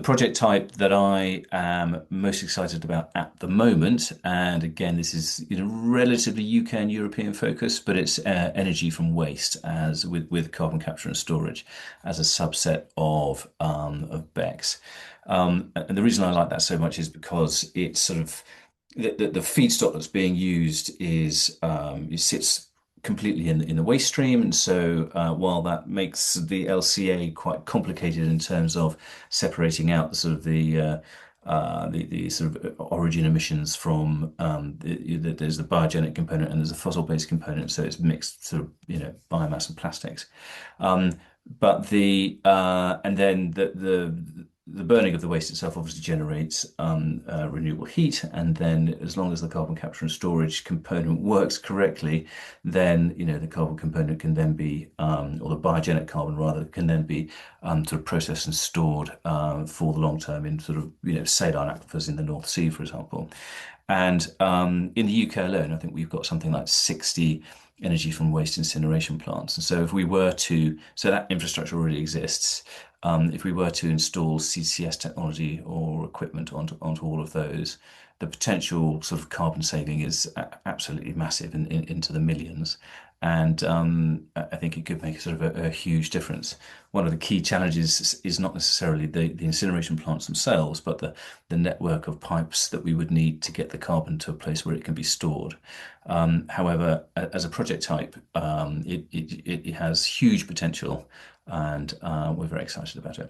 project type that I am most excited about at the moment, and again, this is relatively UK and European focus, but it's energy from waste as with carbon capture and storage as a subset of BECCS. And the reason I like that so much is because it's sort of the feedstock that's being used is it sits completely in the waste stream, and so while that makes the LCA quite complicated in terms of separating out the sort of the sort of origin emissions from there's the biogenic component and there's a fossil-based component, so it's mixed sort of biomass and plastics. Um, but the and then the burning of the waste itself obviously generates renewable heat, and then as long as the carbon capture and storage component works correctly, then the carbon component can then be, or the biogenic carbon rather, can then be sort of processed and stored for the long term in sort of saline aquifers in the North Sea, for example. And in the UK alone, I think we've got something like 60 energy from waste incineration plants. And so if we were to, so that infrastructure already exists. If we were to install CCS technology or equipment onto all of those, the potential sort of carbon saving is absolutely massive into the millions. And I think it could make a sort of a huge difference. One of the key challenges is not necessarily the incineration plants themselves, but the network of pipes that we would need to get the carbon to a place where it can be stored. However, as a project type, it has huge potential, and we're very excited about it.